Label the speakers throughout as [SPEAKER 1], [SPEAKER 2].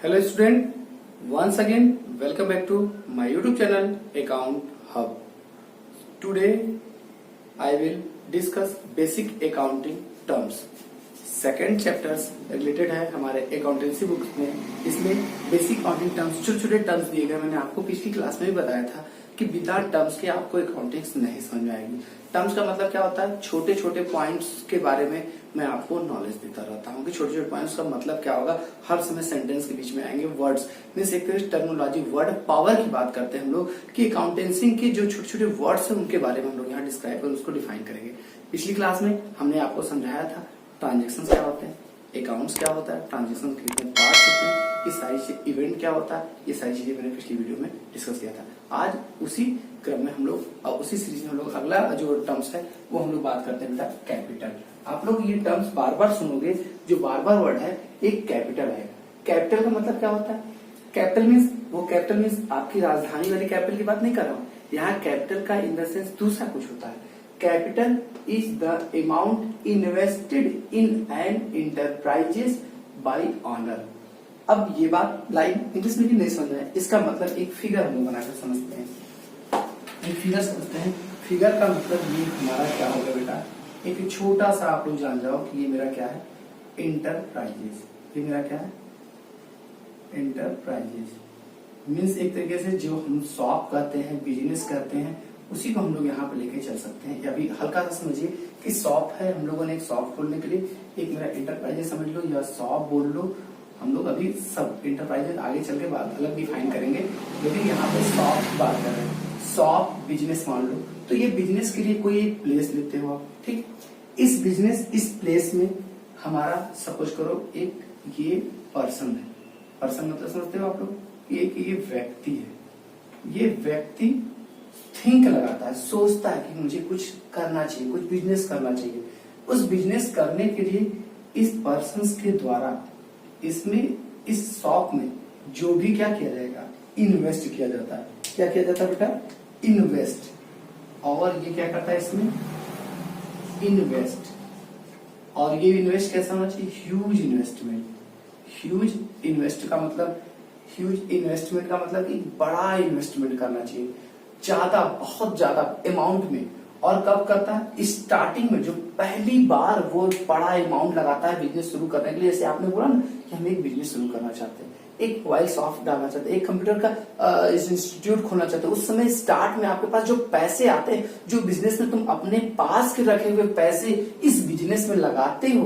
[SPEAKER 1] Hello student, once again welcome back to my YouTube channel Account Hub. Today I will discuss basic accounting terms. Second chapters related है हमारे accountancy books में। इसमें basic accounting terms छोटे छोटे terms दिए गए। मैंने आपको पिछली क्लास में भी बताया था कि बिना टर्म्स के आपको अकाउंटिंग्स नहीं समझ में आएगी। टर्म्स का मतलब क्या होता है, छोटे छोटे पॉइंट्स के बारे में मैं आपको नॉलेज देता रहता हूँ कि छोटे छोटे पॉइंट्स का मतलब क्या होगा। हर समय सेंटेंस के बीच में आएंगे वर्ड्स, मीन्स एक तरह टर्मिनोलॉजी वर्ड पावर की बात करते हैं हम लोग कि अकाउंटेंसी के जो छोटे छोटे वर्ड्स हैं उनके बारे में हम लोग यहाँ डिस्क्राइब कर उसको डिफाइन करेंगे। पिछली क्लास में हमने आपको समझाया था ट्रांजेक्शन क्या होते हैं, अकाउंट्स क्या होता है, ट्रांजेक्शन के कितने पार्ट्स होते हैं, ये सारी चीजें, इवेंट क्या होता है, ये सारी चीजें मैंने पिछली वीडियो में डिस्कस किया था। आज उसी क्रम में हम लोग उसी सीरीज में हम लोग अगला जो टर्म्स है वो हम लोग बात करते हैं बेटा कैपिटल। आप लोग ये टर्म्स बार बार सुनोगे, जो बार बार वर्ड है एक कैपिटल है। कैपिटल का मतलब क्या होता है, कैपिटल मीन्स आपकी राजधानी वाली कैपिटल की बात नहीं कर रहा हूँ। यहाँ कैपिटल का इन द सेंस दूसरा कुछ होता है। Capital is the amount invested in an enterprises by owner। अब ये बात लाइन इंग्लिश में भी नहीं समझ में है, इसका मतलब एक फिगर हम लोग बनाकर समझते हैं। एक फिगर समझते हैं। फिगर का मतलब ये हमारा क्या होगा बेटा, एक छोटा सा आप लोग जान जाओ कि ये मेरा क्या है, इंटरप्राइजेस। ये मेरा क्या है, इंटरप्राइजेस मीन्स एक तरीके से जो हम शॉप करते हैं, बिजनेस करते हैं, उसी को हम लोग यहाँ पे लेके चल सकते हैं। अभी हल्का सा समझिए कि शॉप है, हम लोगों ने एक शॉप खोलने के लिए एक मेरा इंटरप्राइजेस समझ लो या शॉप बोल लो। हम लोग अभी सब इंटरप्राइजेस आगे चल के बाद अलग डिफाइन करेंगे, लेकिन यहाँ पे शॉप की बात कर रहे हैं। शॉप बिजनेस मान लो, तो ये बिजनेस के लिए कोई एक प्लेस लेते हो आप, ठीक। इस बिजनेस इस प्लेस में हमारा सपोज करो एक ये पर्सन है। पर्सन मतलब समझते हो आप लोग, ये व्यक्ति है। ये व्यक्ति थिंक लगाता है, सोचता है कि मुझे कुछ करना चाहिए, कुछ बिजनेस करना चाहिए। उस बिजनेस करने के लिए इस पर्सन के द्वारा इसमें इस शॉप में जो भी क्या किया जाएगा, इन्वेस्ट किया जाता है। क्या किया जाता है बेटा, इन्वेस्ट। और ये क्या करता है इसमें, इन्वेस्ट। और ये इन्वेस्ट कैसा होना चाहिए, ह्यूज इन्वेस्टमेंट। ह्यूज इन्वेस्ट का मतलब, ह्यूज इन्वेस्टमेंट का मतलब कि बड़ा इन्वेस्टमेंट करना चाहिए, ज्यादा, बहुत ज्यादा अमाउंट में। और कब करता है, स्टार्टिंग में, जो पहली बार वो बड़ा अमाउंट लगाता है बिजनेस शुरू करने के लिए। जैसे आपने बोला ना कि हम एक बिजनेस शुरू करना चाहते हैं, एक मोबाइल शॉप डालना चाहते हैं, एक कंप्यूटर का इंस्टीट्यूट खोलना चाहते हैं। उस समय स्टार्ट में आपके पास जो पैसे आते हैं, जो बिजनेस में तुम अपने पास के रखे हुए पैसे इस बिजनेस में लगाते हो,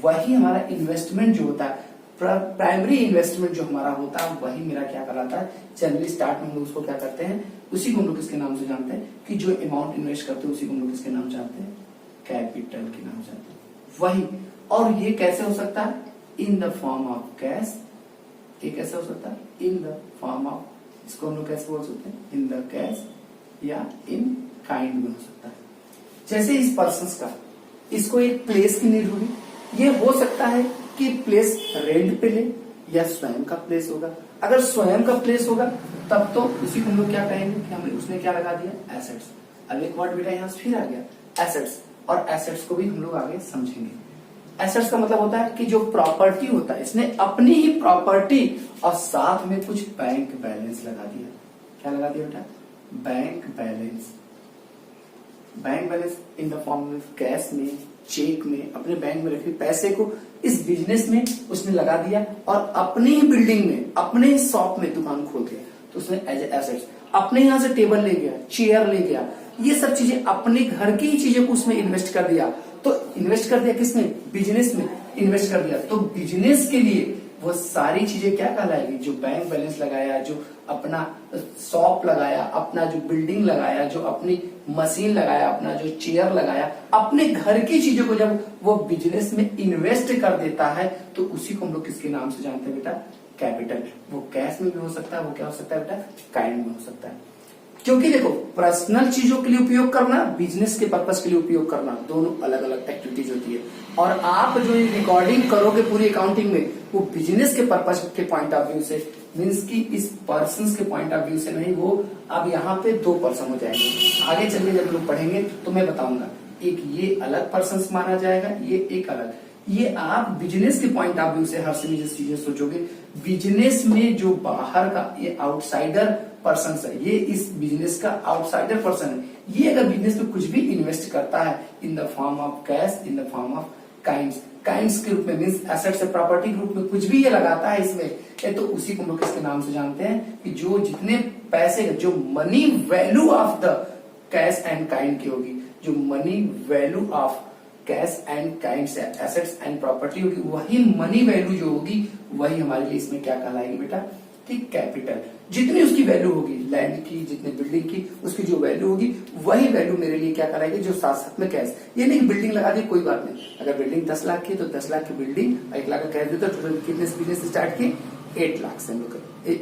[SPEAKER 1] वही हमारा इन्वेस्टमेंट जो होता है, प्राइमरी इन्वेस्टमेंट जो हमारा होता है, वही मेरा क्या कहलाता है। जनरली स्टार्ट में हम लोग उसको क्या करते हैं, उसी को हम लोग किसके नाम से जानते हैं, कि जो अमाउंट इन्वेस्ट करते हैं उसी को हम लोग किसके नाम जानते हैं, कैपिटल के नाम जानते हैं। वही, और ये कैसे हो सकता है, in the form of cash. ये कैसे हो सकता है, इन द फॉर्म ऑफ, इसको हम लोग कैसे बोल सकते हैं, इन द कैश या इन काइंड में हो सकता है। जैसे इस पर्सन का, इसको एक प्लेस की नीड होगी। ये हो सकता है कि प्लेस रेंट पे ले या स्वयं का प्लेस होगा। अगर स्वयं का प्लेस होगा तब तो उसी को हम लोग क्या कहेंगे कि हमें उसने क्या लगा दिया, एसेट्स। अब एक वर्ड बेटा यहाँ फिर आ गया, एसेट्स। और एसेट्स को भी हम लोग आगे समझेंगे। एसेट्स का मतलब होता है कि जो प्रॉपर्टी होता है, इसने अपनी ही प्रॉपर्टी और साथ में कुछ बैंक बैलेंस लगा दिया। क्या लगा दिया बेटा, bank balance. Bank balance in the form of cash में, चेक में, अपने बैंक में रखे पैसे को इस बिजनेस में उसने लगा दिया और अपनी ही बिल्डिंग में, अपने ही शॉप में दुकान खोल दिया, तो उसने एज एसेट्स अपने यहाँ से टेबल ले गया, चेयर ले गया, ये सब चीजें अपने घर की ही चीजें को उसमें इन्वेस्ट कर दिया। तो इन्वेस्ट कर दिया किसमें, बिजनेस में इन्वेस्ट कर दिया। तो बिजनेस के लिए वो सारी चीजें क्या कहलाएगी, जो बैंक बैलेंस लगाया, जो अपना शॉप लगाया, अपना जो बिल्डिंग लगाया, जो अपनी मशीन लगाया, अपना जो चेयर लगाया, अपने घर की चीजों को जब वो बिजनेस में इन्वेस्ट कर देता है, तो उसी को हम लोग किसके नाम से जानते हैं बेटा, कैपिटल। वो कैश में भी हो सकता है, वो क्या हो सकता है बेटा, काइंड में हो सकता है। क्योंकि देखो, पर्सनल चीजों के लिए उपयोग करना, बिजनेस के पर्पस के लिए उपयोग करना, दोनों अलग अलग एक्टिविटीज होती है। और आप जो ये रिकॉर्डिंग करोगे पूरी अकाउंटिंग में, वो बिजनेस के पर्पस के पॉइंट ऑफ व्यू से, मीन्स की इस पर्सन के पॉइंट ऑफ व्यू से नहीं। वो अब यहाँ पे दो पर्सन हो जाएंगे, आगे चल के जब लोग पढ़ेंगे तो मैं बताऊंगा। एक ये अलग पर्सन माना जाएगा, ये एक अलग। ये आप बिजनेस के पॉइंट ऑफ व्यू से हर चीजें सोचोगे। बिजनेस में जो बाहर का ये आउटसाइडर पर्सन है, ये इस बिजनेस का आउटसाइडर पर्सन है। ये अगर बिजनेस में कुछ भी इन्वेस्ट करता है in the form of cash, in the form of kinds के रूप में, मीन्स एसेट्स प्रॉपर्टी के रूप में कुछ भी ये लगाता है इसमें, ये तो उसी को हम लोग किसके नाम से जानते हैं कि जो जितने पैसे का जो money value of the cash and kind की होगी, जो money value of cash and kind से एसेट्स एंड प्रॉपर्टी होगी, वही मनी वैल्यू जो होगी वही हमारे लिए इसमें क्या कहलाएगी बेटा कि कैपिटल। जितनी उसकी वैल्यू होगी लैंड की, जितनी बिल्डिंग की, उसकी जो वैल्यू होगी वही वैल्यू मेरे लिए क्या कहलाएगी, जो साथ साथ में कैश। ये नहीं कि बिल्डिंग लगा दी कोई बात नहीं, अगर बिल्डिंग 10 लाख की तो 10 लाख की बिल्डिंग, 1 लाख का कैश दे तो टोटल कितने से बिजनेस स्टार्ट की 8 लाख से, हम लोग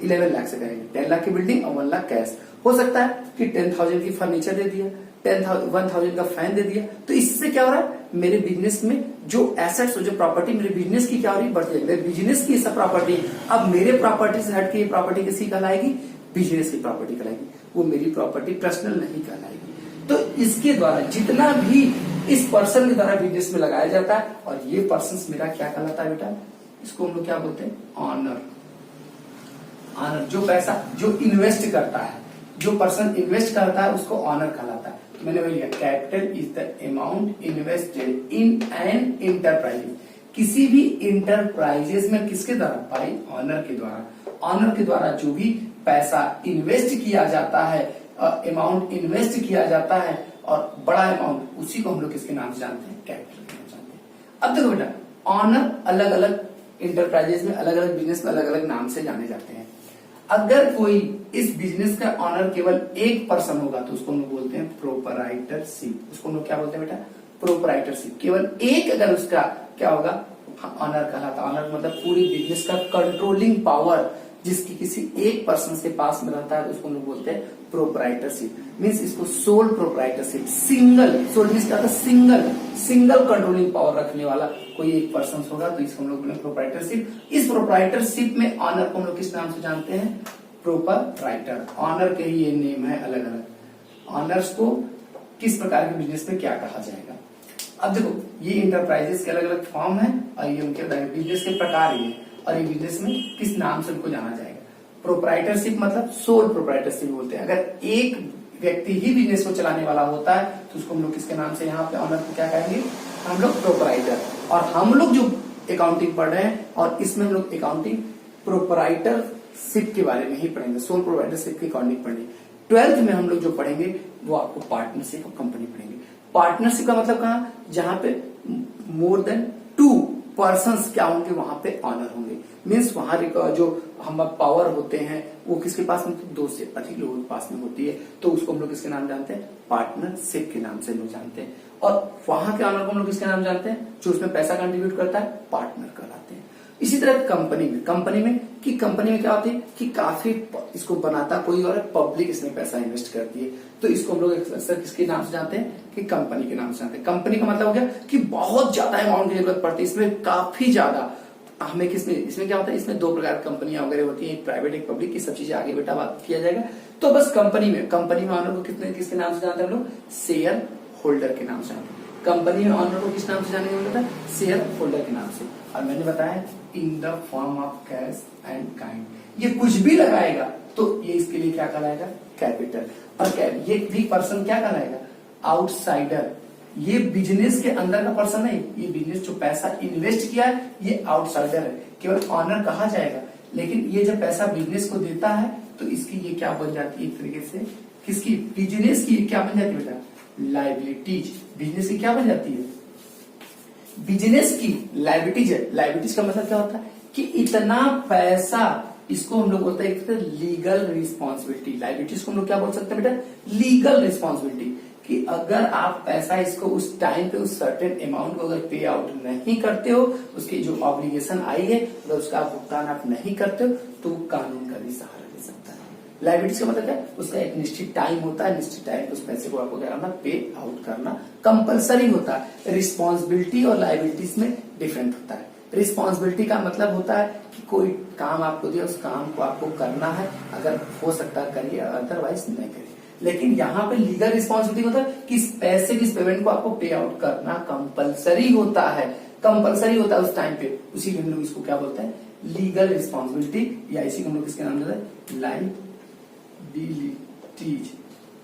[SPEAKER 1] 11 लाख से करेंगे। 10 लाख की बिल्डिंग और 1 लाख कैश। हो सकता है कि 10,000 की फर्नीचर दे दिया, 1,000 का फैन दे दिया, तो इससे क्या हो रहा है, मेरे बिजनेस में जो एसेट्स जो प्रॉपर्टी मेरे बिजनेस की क्या हो रही है, बढ़ती है। मेरे बिजनेस की सब प्रॉपर्टी अब मेरे प्रॉपर्टी से हटके ये प्रॉपर्टी किसी कहलाएगी, बिजनेस की प्रॉपर्टी कहलाएगी, वो मेरी प्रॉपर्टी पर्सनल नहीं कहलाएगी। तो इसके द्वारा जितना भी इस पर्सन के द्वारा बिजनेस में लगाया जाता है, और ये पर्सन मेरा क्या कहलाता है बेटा, इसको हम लोग क्या बोलते हैं, ऑनर। ऑनर जो पैसा जो इन्वेस्ट करता है, जो पर्सन इन्वेस्ट करता है उसको ऑनर कहलाता है। तो मैंने वही लिखा, capital is the amount invested in an enterprise. किसी भी इंटरप्राइजेस में किसके द्वारा, बाई ऑनर के द्वारा। ऑनर के द्वारा जो भी पैसा इन्वेस्ट किया जाता है, अमाउंट इन्वेस्ट किया जाता है और बड़ा अमाउंट, उसी को हम लोग किसके नाम से जानते हैं, कैपिटल के नाम से जानते हैं। अब देखो बेटा, ऑनर अलग अलग इंटरप्राइजेस में, अलग अलग बिजनेस में अलग अलग नाम से जाने जाते हैं। अगर कोई इस बिजनेस का ऑनर केवल एक पर्सन होगा तो उसको हम लोग बोलते हैं प्रोपराइटरशिप। उसको हम लोग क्या बोलते हैं बेटा, प्रोपराइटरशिप। केवल एक अगर उसका क्या होगा, ऑनर कहलाता। ऑनर मतलब पूरी बिजनेस का कंट्रोलिंग पावर जिसकी किसी एक पर्सन के पास में रहता है, उसको हम लोग बोलते हैं प्रोपराइटरशिप। मीन्स इसको sole proprietorship, single, sole means क्या होता है, सिंगल कंट्रोलिंग पावर रखने वाला कोई एक पर्सन होगा तो इसको हम लोग बोलेंगे प्रोपराइटरशिप। इस प्रोपराइटरशिप में ऑनर को हम लोग किस नाम से जानते हैं, प्रोपराइटर। ऑनर के ही ये नेम है अलग अलग। ऑनर्स को किस प्रकार के बिजनेस में क्या कहा जाएगा। अब देखो, ये इंटरप्राइजेस के अलग अलग फॉर्म है और ये उनके बिजनेस के प्रकार ही है, और ये बिजनेस में किस नाम से उनको जाना जाएगा। प्रोपराइटरशिप मतलब सोल प्रोपराइटरशिप बोलते हैं। अगर एक व्यक्ति ही बिजनेस को चलाने वाला होता है तो उसको हम लोग किसके नाम से, यहाँ पे ऑनर को क्या कहेंगे, हम लोग प्रोपराइटर। और हम लोग जो अकाउंटिंग पढ़ रहे हैं और इसमें हम लोग अकाउंटिंग प्रोपराइटरशिप के बारे में ही पढ़ेंगे, सोल प्रोपराइटरशिप की अकाउंटिंग पढ़ेंगे। 12th में हम लोग जो पढ़ेंगे वो आपको पार्टनरशिप और कंपनी पढ़ेंगे। पार्टनरशिप का मतलब कहाँ, जहां पे मोर देन 2 पर्सन्स क्या होंगे, वहां पे ऑनर होंगे। मीन्स वहां जो हम पावर होते हैं वो किसके पास में, 2 से अधिक लोगों के पास में होती है, तो उसको हम लोग किसके नाम जानते हैं, पार्टनरशिप के नाम से लोग जानते हैं। और वहां के ऑनर को हम लोग किसके नाम जानते हैं, जो उसमें पैसा कंट्रीब्यूट करता है, पार्टनर कहलाते हैं। इसी तरह कंपनी में क्या होती है कि काफी इसको बनाता कोई और, पब्लिक इसमें पैसा इन्वेस्ट करती है, तो इसको हम लोग अक्सर किसके नाम से जानते हैं, कि कंपनी के नाम से जानते हैं। कंपनी का मतलब हो गया कि बहुत ज्यादा अमाउंट की जरूरत पड़ती है, इसमें काफी ज्यादा हमें इसमें क्या होता है, इसमें 2 प्रकार की कंपनियां वगैरह होती हैं, एक प्राइवेट एक पब्लिक, की सब चीजें आगे बेटा बात किया जाएगा। तो बस कंपनी में ऑनर को किसके नाम से जानते हैं हम लोग, शेयर होल्डर के नाम से जानते हैं। कंपनी में ऑनर को किस नाम से जानेंगे बेटा, शेयर होल्डर के नाम से। और मैंने बताया in the form of cash and kind. ये कुछ भी लगाएगा तो ये इसके लिए क्या कहलाएगा, कैपिटल। और ये भी पर्सन क्या कहलाएगा, आउटसाइडर। ये बिजनेस के अंदर का पर्सन है, ये बिजनेस जो पैसा इन्वेस्ट किया है ये आउटसाइडर है, केवल ऑनर कहा जाएगा। लेकिन ये जब पैसा बिजनेस को देता है तो इसकी ये क्या बन जाती है, एक तरीके से किसकी, बिजनेस की क्या बन जाती है बेटा, लाइबिलिटीज। बिजनेस की क्या बन जाती है, बिजनेस की लाइबिलिटीज है। लाइबिलिटीज का मतलब क्या होता है कि इतना पैसा, इसको हम लोग बोलते हैं लीगल रिस्पॉन्सिबिलिटी। लाइबिलिटीज को हम लोग क्या बोल सकते हैं बेटा, लीगल रिस्पॉन्सिबिलिटी। कि अगर आप पैसा इसको उस टाइम पे उस सर्टेन अमाउंट को अगर पे आउट नहीं करते हो, उसकी जो ऑब्लिगेशन आई है अगर उसका भुगतान आप नहीं करते हो तो कानून का भी सहारा ले सकता है। लाइबिलिटीज का मतलब क्या, उसका एक निश्चित टाइम होता है, निश्चित टाइम पे उस पैसे को आपको क्या करना, पे आउट करना कंपलसरी होता है। रिस्पॉन्सिबिलिटी और लाइबिलिटीज में डिफरेंट होता है। रिस्पॉन्सिबिलिटी का मतलब होता है कि कोई काम आपको दिया, उस काम को आपको करना है, अगर हो सकता है करिए, अदरवाइज नहीं करिए। लेकिन यहाँ पे लीगल रिस्पॉन्सिबिलिटी होता है कि इस पैसे की पेमेंट को आपको पे आउट करना कंपलसरी होता है। कंपलसरी होता है उस टाइम पे, उसी हम लोग इसको क्या बोलते हैं, लीगल रिस्पॉन्सिबिलिटी, या इसी को हम लोग किसके नाम देते हैं, लायबिलिटीज।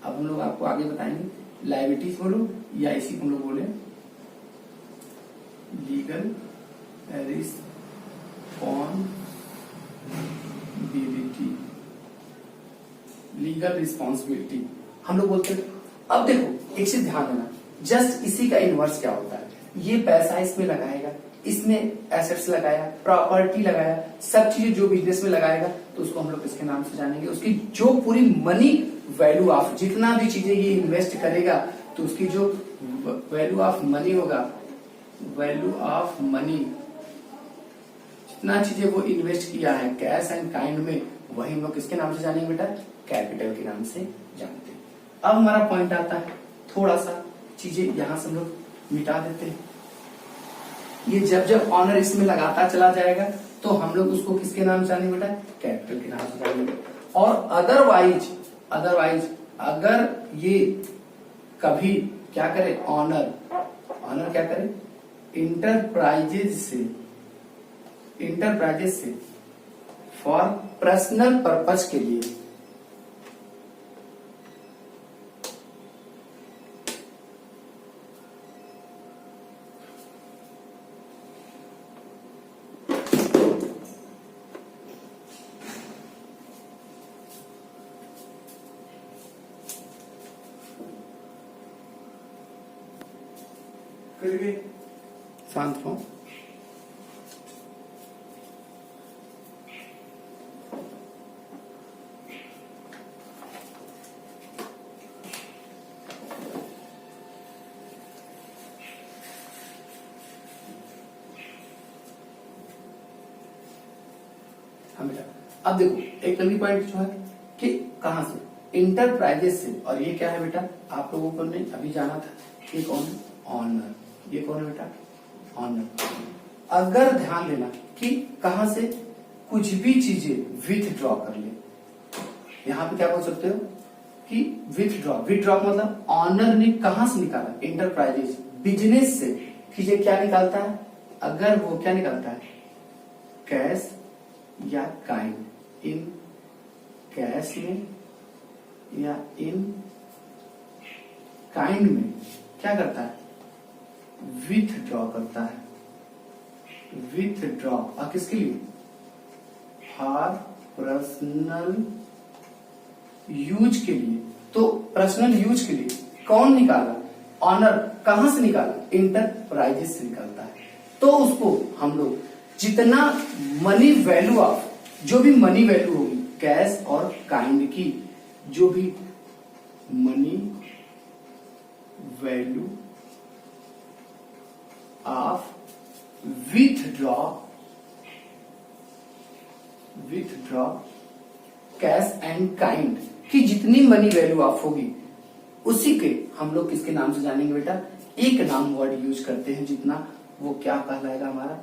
[SPEAKER 1] अब हम लोग आपको आगे बताएंगे, लायबिलिटीज बोलो या इसी को हम लोग बोले लीगल रिस्पॉन्सिबिलिटी, लीगल रिस्पॉन्सिबिलिटी हम लोग बोलते हैं। अब देखो एक चीज ध्यान देना, जस्ट इसी का इनवर्स क्या होता है, ये पैसा इसमें लगाएगा, इसमें एसेट्स लगाया, प्रॉपर्टी लगाया, सब चीजें जो बिजनेस में लगाएगा तो उसको हम लोग किसके नाम से जानेंगे, उसकी जो पूरी मनी वैल्यू ऑफ, जितना भी चीजें ये इन्वेस्ट करेगा तो उसकी जो वैल्यू ऑफ मनी होगा, वैल्यू ऑफ मनी, जितना चीजें वो इन्वेस्ट किया है कैश एंड काइंड में, वही हम लोग किसके नाम से जानेंगे बेटा, कैपिटल के नाम से जानते हैं। अब हमारा पॉइंट आता है, थोड़ा सा चीजें यहां से हम लोग मिटा देते हैं। ये जब जब ऑनर इसमें लगाता चला जाएगा तो हम लोग उसको किसके नाम से जानेंगे बेटा, कैपिटल के नाम से जानेंगे। और अदरवाइज अगर ये कभी क्या करे, ऑनर क्या करे, इंटरप्राइजेज से फॉर पर्सनल पर्पज के लिए, शांत हो, अब देखो एक अगली पॉइंट जो है कि कहां से, इंटरप्राइजेस से, और ये क्या है बेटा, आप लोगों को ने अभी जाना था, ये कौन है, ऑनर, ये कौन है बेटा, ऑनर। अगर ध्यान देना कि कहां से कुछ भी चीजें विथड्रॉ कर ले, यहां पे क्या बोल सकते हो कि विथड्रॉ मतलब ऑनर ने कहां से निकाला, इंटरप्राइजेस बिजनेस से चीजें क्या निकालता है, अगर वो क्या निकालता है, कैश या काइंड, इन कैश में या इन काइंड में क्या करता है, विथड्रॉ करता है, विथड्रॉ, और किसके लिए, फॉर पर्सनल यूज के लिए। तो पर्सनल यूज के लिए कौन निकाला, ऑनर कहां से निकाला, इंटरप्राइजेस से निकालता है। तो उसको हम लोग जितना मनी वैल्यू ऑफ, जो भी मनी वैल्यू होगी कैश और काइंड की, जो भी money value of withdraw cash and kind की जितनी मनी वैल्यू ऑफ होगी, उसी के हम लोग किसके नाम से जानेंगे बेटा, एक नाम वर्ड यूज करते हैं, जितना वो क्या कहलाएगा हमारा,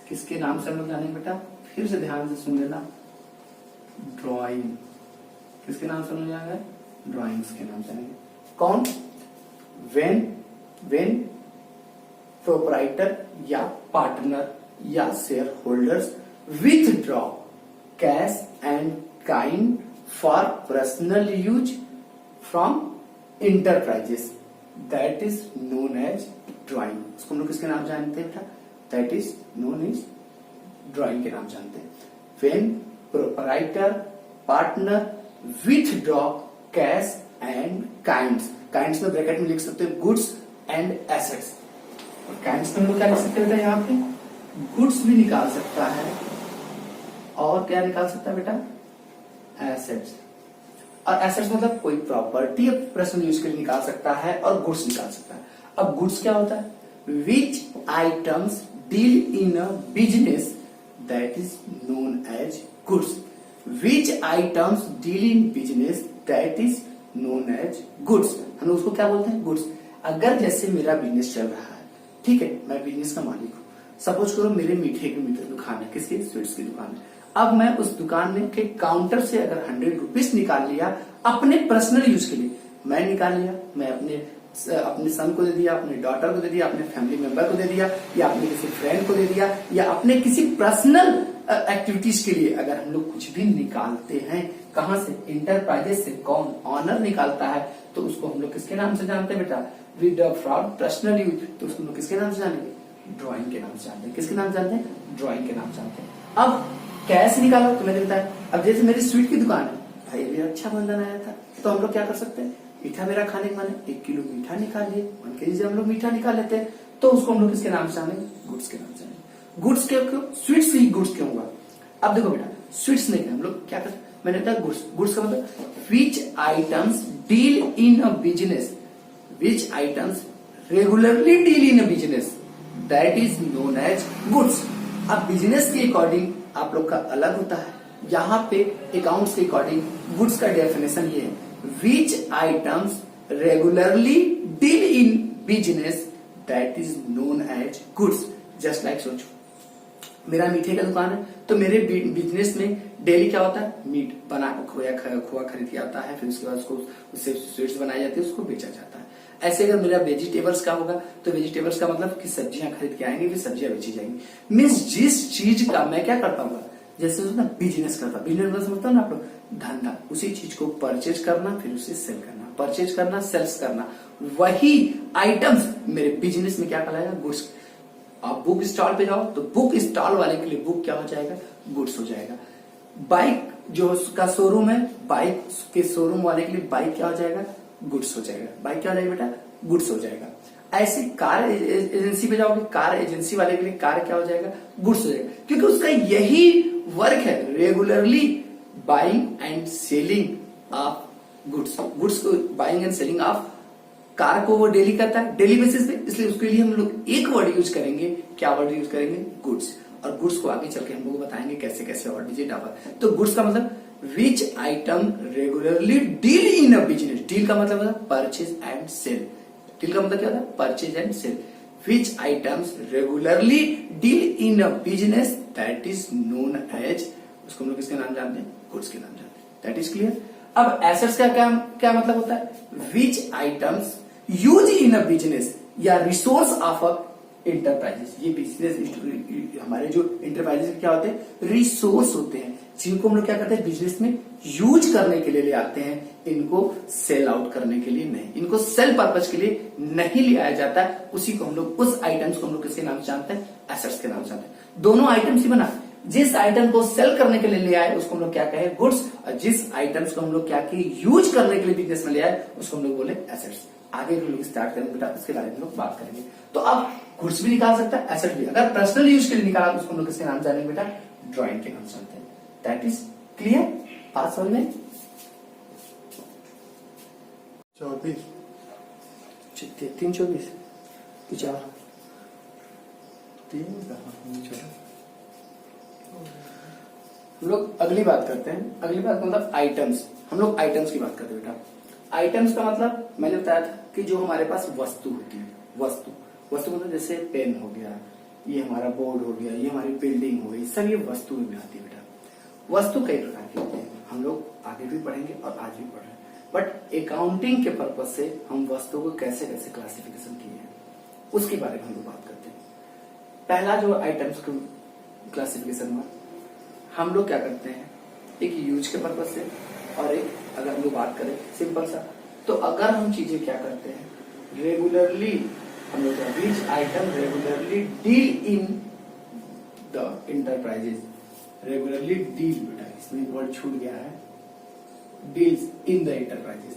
[SPEAKER 1] किसके नाम से हम लोग जानेंगे बेटा, फिर से ध्यान से सुन लेना, ड्राइंग, किसके नाम से हम लोग जानेंगे, ड्राइंग्स के नाम से जानेंगे। कौन, वेन प्रोपराइटर या पार्टनर या shareholders withdraw cash and kind for personal use from enterprises, that is known as drawing. उसको हम लोग किसके नाम जानते हैं बेटा, that is known as drawing के नाम जानते हैं। When proprietor partner withdraw cash and kinds, kinds में ब्रैकेट में लिख सकते हैं गुड्स एंड एसेट्स, और काइंड्स में हम लोग क्या लिख सकते हैं बेटा, यहाँ पे गुड्स भी निकाल सकता है, और क्या निकाल सकता है बेटा, एसेट्स। और एसेट्स मतलब कोई प्रॉपर्टी पर्सनल यूज के लिए निकाल सकता है, और गुड्स निकाल सकता है। अब गुड्स क्या होता है, which items deal in a business that is known as goods, which items deal in business that is known as goods, हम उसको क्या बोलते हैं, गुड्स। अगर जैसे मेरा बिजनेस चल रहा है, ठीक है, मैं बिजनेस का मालिक हूं, सपोज करो मेरे मीठे की दुकान है, किसकी, स्वीट्स की दुकान है। अब मैं उस दुकान में के काउंटर से अगर 100 रुपीज निकाल लिया अपने पर्सनल यूज के लिए, मैं निकाल लिया, मैं अपने अपने सन को दे दिया, अपने डॉटर को दे दिया, अपने फैमिली मेंबर को दे दिया, या अपने किसी फ्रेंड को दे दिया, या अपने किसी पर्सनल एक्टिविटीज के लिए अगर हम लोग कुछ भी निकालते हैं, कहां से, इंटरप्राइजेस से। कौन ऑनर निकालता है तो उसको हम लोग किसके नाम से जानते हैं बेटा, विद फ्रॉड पर्सनल यूज, तो उसको हम लोग किसके नाम से जानेंगे, ड्रॉइंग के नाम से जानते हैं। किसके नाम से जानते हैं, ड्रॉइंग के नाम से जानते हैं। अब कैश निकालो तो मैंने बताया, अब जैसे मेरी स्वीट की दुकान है, भाई अभी अच्छा बंधन आया था, तो हम लोग क्या कर सकते हैं, मीठा मेरा खाने का मन है, 1 किलो मीठा निकाल लिए, 1 केजी से हम लोग मीठा निकाल लेते हैं, तो उसको हम लोग किसके नाम से जानेंगे, गुड्स के नाम से जानेंगे। गुड्स क्यों, स्वीट्स ही गुड्स क्यों हुआ। अब देखो बेटा, स्वीट्स नहीं हम लोग क्या करते, मैंने बताया गुड्स। गुड्स का मतलब which items deal in a business, which items regularly deal in a business, that is known as goods. अब बिजनेस के अकॉर्डिंग आप लोग का अलग होता है, यहाँ पे अकाउंट्स के अकॉर्डिंग गुड्स का डेफिनेशन ये है, which items regularly deal in business that is known as goods। just like सोचो, मेरा मीठे का दुकान है, तो मेरे बिजनेस में डेली क्या होता है, मीट बना खोआ खरीद के आता है, फिर उसके बाद उसको उससे स्वीट्स बनाई जाती है, उसको बेचा जाता है। ऐसे अगर मेरा वेजिटेबल्स का होगा तो वेजिटेबल्स का मतलब कि सब्जियां खरीद के आएंगी, फिर सब्जियां बेची जाएंगी। मीन्स जिस चीज का मैं क्या करता हूँ, जैसे ना बिजनेस करता, बिजनेस समझता हूँ ना आप लोग, धंधा, उसी चीज को परचेज करना फिर उसे सेल करना, परचेज करना सेल्स करना, वही आइटम्स मेरे बिजनेस में क्या कहलाएगा, गुड्स। आप बुक स्टॉल पे जाओ तो बुक स्टॉल वाले के लिए बुक क्या हो जाएगा, गुड्स हो जाएगा। बाइक जो उसका शोरूम है, बाइक के शोरूम वाले के लिए बाइक क्या हो जाएगा, गुड्स हो जाएगा। बाइक क्या हो जाएगा बेटा, गुड्स हो जाएगा। ऐसे कार एजेंसी पे जाओगे, कार एजेंसी वाले के लिए कार क्या हो जाएगा, गुड्स हो जाएगा, क्योंकि उसका यही वर्क है, regularly buying and selling of goods. Goods को buying and selling of car को वो डेली करता है, डेली बेसिस पे, इसलिए उसके लिए हम लोग एक वर्ड यूज करेंगे, क्या वर्ड यूज करेंगे, गुड्स। और गुड्स को आगे चल के हम लोग बताएंगे कैसे कैसे और डिजिट आवर। तो गुड्स का मतलब विच item regularly deal in a business, deal का मतलब होता है परचेज एंड सेल, डील का मतलब क्या होता है, purchase and sale. Which items regularly deal in a business that is known as, उसको हम लोग किसके नाम जानते हैं, गुड्स के नाम जानते हैं। That is clear. अब एसेट्स का क्या मतलब होता है, which items use in a business या रिसोर्स ऑफ अ इंटरप्राइजेस। ये बिजनेस हमारे जो इंटरप्राइजेस क्या होते हैं, रिसोर्स होते हैं, जिनको हम लोग क्या करते हैं, बिजनेस में यूज करने के लिए ले आते हैं, इनको सेल आउट करने के लिए नहीं, इनको सेल पर्पज के लिए नहीं ले आया जाता है। उसी को हम लोग, उस आइटम्स को हम लोग किसके नाम से जानते हैं, एसेट्स के नाम से जानते हैं। दोनों आइटम्स ही बना, जिस आइटम को सेल करने के लिए ले आए उसको हम लोग क्या कहे, गुड्स, और जिस आइटम्स को हम लोग क्या किए, यूज करने के लिए बिजनेस में ले आए उसको हम लोग बोले एसेट्स। आगे हम लोग स्टार्ट करेंगे बेटा, उसके बारे में लोग बात करेंगे। तो अब गुड्स भी निकाल सकता है, एसेट भी। अगर पर्सनल यूज के लिए निकाला तो उसको हम लोग किसके नाम जानेंगे बेटा, ड्राइंग के नाम से जानते हैं। दैट इज क्लियर, बात समझ में।
[SPEAKER 2] 24
[SPEAKER 1] 324 4
[SPEAKER 2] 3 कहा,
[SPEAKER 1] हम लोग अगली बात करते हैं। अगली बात मतलब आइटम्स, हम लोग आइटम्स की बात करते हैं बेटा। आइटम्स का मतलब मैंने बताया था कि जो हमारे पास वस्तु होती है, वस्तु मतलब जैसे पेन हो गया, ये हमारा बोर्ड हो गया, ये हमारी बिल्डिंग हो गई, सब ये वस्तु में आती है बेटा। वस्तु कई प्रकार की होती है, हम लोग आगे भी पढ़ेंगे और आज भी पढ़ रहे हैं, बट अकाउंटिंग के पर्पज से हम वस्तु को कैसे कैसे क्लासिफिकेशन किए हैं उसके बारे में हम लोग बात करते हैं। पहला जो आइटम्स का क्लासिफिकेशन हुआ, हम लोग क्या करते हैं, एक यूज के पर्पज से और एक अगर हम लोग बात करें सिंपल सा, तो अगर हम चीजें क्या करते हैं, रेगुलरली हम लोग विच item regularly deal in the enterprises, regularly deal, बेटा इसमें वर्ड छूट गया है, डील्स इन द इंटरप्राइजेस,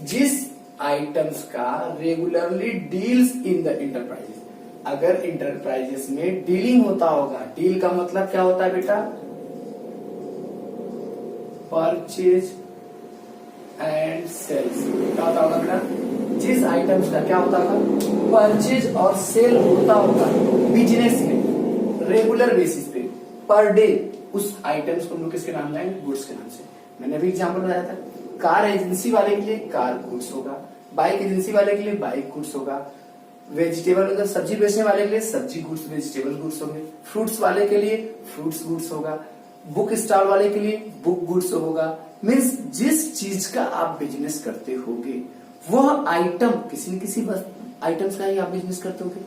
[SPEAKER 1] जिस आइटम्स का regularly deals in the enterprises. अगर इंटरप्राइजेस में डीलिंग होता होगा, डील का मतलब क्या होता है बेटा, परचेज एंड सेल्स। क्या होता होगा बेटा, जिस आइटम्स का क्या होता होगा, परचेज और सेल होता होगा बिजनेस में रेगुलर बेसिस पे पर डे, उस आइटम्स को हम लोग किसके नाम लाएंगे, गुड्स के नाम से। मैंने अभी एग्जांपल बताया था, कार एजेंसी वाले के लिए कार गुड्स होगा, बाइक एजेंसी वाले के लिए बाइक गुड्स होगा, वेजिटेबल अगर सब्जी बेचने वाले के लिए सब्जी गुड्स वेजिटेबल गुड्स होंगे, फ्रूट्स वाले के लिए फ्रूट्स गुड्स होगा, बुक स्टॉल वाले के लिए बुक गुड्स होगा। मीन्स जिस चीज का आप बिजनेस करते होगे वह आइटम किसी न किसी आइटम्स का ही आप बिजनेस करते होगे,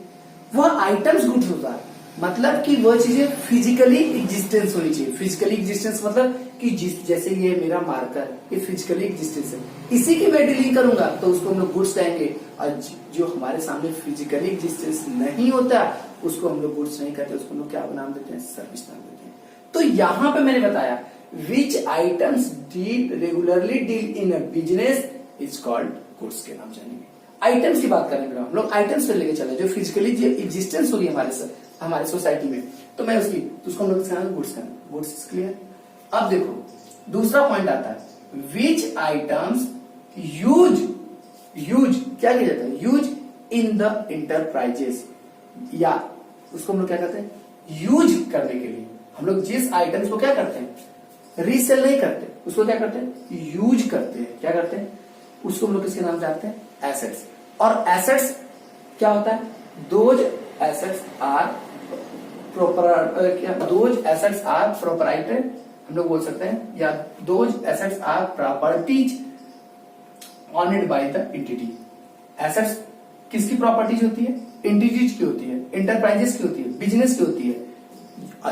[SPEAKER 1] वह आइटम्स गुड्स होता है, मतलब कि वह चीजें फिजिकली एग्जिस्टेंस होनी चाहिए। फिजिकली एग्जिस्टेंस मतलब कि जैसे ये मेरा मार्कर, ये फिजिकली एग्जिस्टेंस है, इसी की मैं डीलिंग करूंगा तो उसको हम लोग गुड्स कहेंगे। और जो हमारे सामने फिजिकली एग्जिस्टेंस नहीं होता उसको हम लोग गुड्स नहीं कहते, उसको हम लोग क्या नाम देते हैं, सर्विस नाम देते हैं। तो यहां पे मैंने बताया which items regularly deal in a business is called goods के नाम जानेंगे। आइटम्स की बात करेंगे, हम लोग आइटम्स पे लेके चले जो फिजिकली जो एग्जिस्टेंस होगी हमारे सोसाइटी में, तो मैं उसको हम लोग गुड्स का, गुड्स इज क्लियर। अब देखो दूसरा पॉइंट आता है विच आइटम्स यूज क्या किया जाता है, यूज इन द इंटरप्राइजेस, या उसको हम लोग क्या कहते हैं, यूज करने के लिए। हम लोग जिस आइटम्स को क्या करते हैं, रीसेल नहीं करते, उसको क्या करते हैं, यूज करते हैं। क्या करते हैं, उसको हम लोग किसके नाम जानते हैं, एसेट्स। और एसेट्स क्या होता है, दोज एसेट्स आर प्रोपराइटर, हम लोग बोल सकते हैं, या those assets are properties owned by the entity. Assets किसकी प्रॉपर्टीज होती है, एंटिटीज की होती है, इंटरप्राइजेस की होती है, बिजनेस की होती है।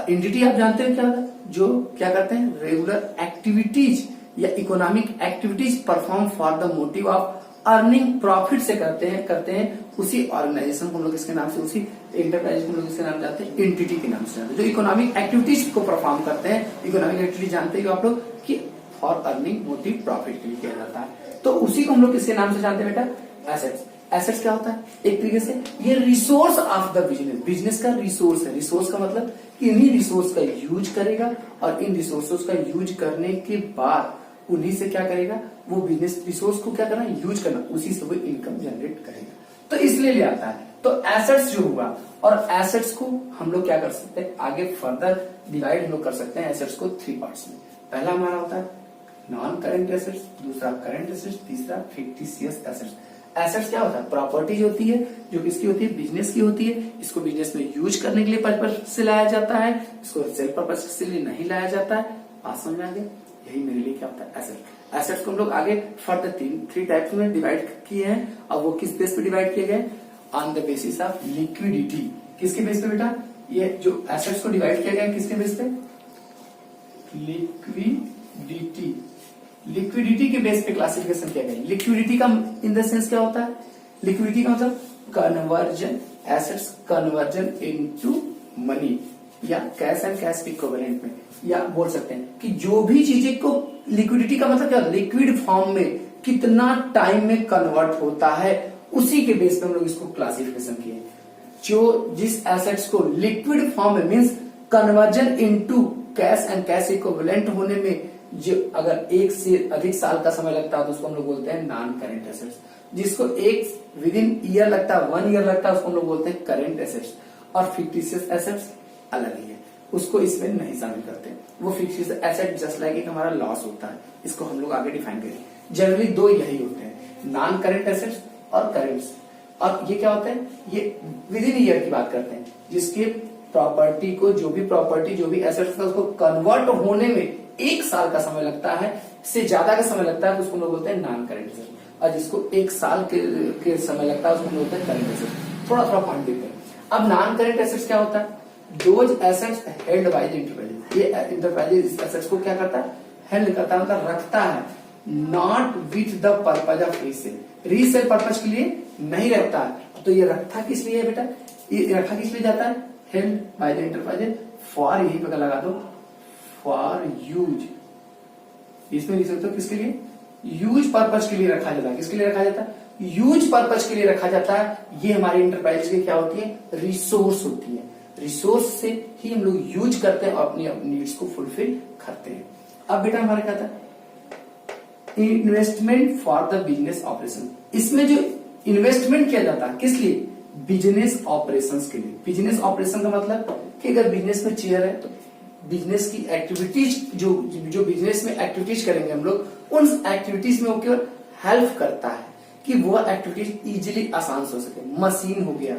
[SPEAKER 1] एंटिटी आप जानते हैं क्या होता है, जो क्या करते हैं, रेगुलर एक्टिविटीज या economic activities perform for the motive of earning profit से करते हैं उसी ऑर्गेनाइजेशन को हम लोग इसके नाम से, उसी इंटरप्राइज को हम लोग इसके नाम जानते हैं, एंटिटी के नाम से जानते हैं। जो इकोनॉमिक एक्टिविटीज को परफॉर्म करते हैं, इकोनॉमिक एक्टिविटी जानते हो आप लोग कि फॉर अर्निंग मोटिव प्रॉफिट के लिए किया जाता है, तो उसी को हम लोग किसके नाम से जानते हैं बेटा, एसेट्स। एसेट्स क्या होता है, एक तरीके से ये resource of the business, business का रिसोर्स है। रिसोर्स का मतलब कि इन्हीं रिसोर्स का यूज करेगा और इन रिसोर्सेस का यूज करने के बाद उन्हीं से क्या करेगा, वो बिजनेस रिसोर्स को क्या करना, यूज करना, उसी से वो इनकम जनरेट करेगा, तो इसलिए ले आता है। तो एसेट्स जो हुआ, और एसेट्स को हम लोग क्या कर सकते हैं, आगे फर्दर डिवाइड हम लोग कर सकते हैं एसेट्स को 3 पार्ट्स में। पहला हमारा होता है नॉन करेंट एसेट्स, दूसरा करेंट एसेट्स, तीसरा फिक्टिशियस एसेट्स। एसेट्स क्या होता है, प्रॉपर्टी होती है, जो किसकी होती है, बिजनेस की होती है। इसको बिजनेस में यूज करने के लिए पर्पज से लाया जाता है, इसको सेल पर्पज से लिए नहीं लाया जाता है। बात समझ में आ गई, यही मेरे लिए क्या होता है, एसेट। एसेट्स को हम लोग आगे फर्दर 3 टाइप्स में डिवाइड किए हैं, और वो किस बेस पे डिवाइड किए गए, on the basis of liquidity. किसके बेस पे बेटा, ये जो एसेट्स को डिवाइड किया गया किसके बेस पे, लिक्विडिटी, लिक्विडिटी के बेस पे क्लासिफिकेशन किया गया। लिक्विडिटी का इन द सेंस क्या होता है, लिक्विडिटी का मतलब conversion, assets conversion into money, या कैश एंड कैश इक्विवेलेंट में, या बोल सकते हैं कि जो भी चीजें को, लिक्विडिटी का मतलब क्या, लिक्विड फॉर्म में कितना टाइम में कन्वर्ट होता है, उसी के बेस पे हम लोग इसको क्लासिफिकेशन किए। जो जिस एसेट्स को लिक्विड फॉर्म में means conversion into cash and cash equivalent होने में जो अगर 1 से अधिक साल का समय लगता है तो उसको हम लोग बोलते हैं नॉन करेंट एसेट्स। जिसको एक विद इन ईयर लगता है, 1 ईयर लगता है, उसको हम लोग बोलते हैं करेंट एसेट्स। और फिक्टिशियस एसेट्स अलग ही है, उसको इसमें नहीं शामिल करते। वो फिक्टिशियस एसेट जस्ट लाइक एक हमारा लॉस होता है, इसको हम लोग आगे डिफाइन करेंगे। जनरली 2 यही होते हैं, नॉन करेंट एसेट्स और करेंट्स। और ये क्या होते हैं, ये विद इन ईयर की बात करते हैं, जिसके प्रॉपर्टी को, जो भी एसेट्स का उसको कन्वर्ट होने में 1 साल का समय लगता है, इससे ज्यादा का समय लगता है तो उसको हम लोग बोलते हैं नॉन करेंट एसेट। और जिसको 1 साल के समय लगता है उसको हम लोग बोलते हैं करेंट एसेट। थोड़ा पॉइंट देखते हैं। अब नॉन करेंट एसेट्स क्या होता है, those assets held by the enterprises. ये इंटरप्राइजेस इस एसेट्स को क्या करता है, हेल्ड करता है, मतलब रखता है, not with the purpose of resale, resale purpose के लिए नहीं रखता है। तो ये रखा किस लिए है बेटा, ये रखा किस लिए जाता है, held by the enterprises for, यही पता लगा दो, फॉर यूज। इसमें लिख सकते हो किसके लिए, यूज पर्पज के लिए रखा जाता है। किसके लिए रखा जाता है, यूज पर्पज के लिए रखा जाता है। ये हमारे इंटरप्राइज की क्या होती है, रिसोर्स होती है। रिसोर्स से ही हम लोग यूज करते हैं और अपनी नीड्स को फुलफिल करते हैं। अब बेटा हमारा क्या था, investment for the business operation. इसमें जो इन्वेस्टमेंट किया जाता है किस लिए, बिजनेस ऑपरेशंस के लिए। बिजनेस ऑपरेशन का मतलब कि अगर बिजनेस में चेयर है तो बिजनेस की एक्टिविटीज, जो बिजनेस में एक्टिविटीज करेंगे हम लोग, उन एक्टिविटीज में वो केवल हेल्प करता है कि वो एक्टिविटीज इजीली आसान से हो सके। मशीन हो गया,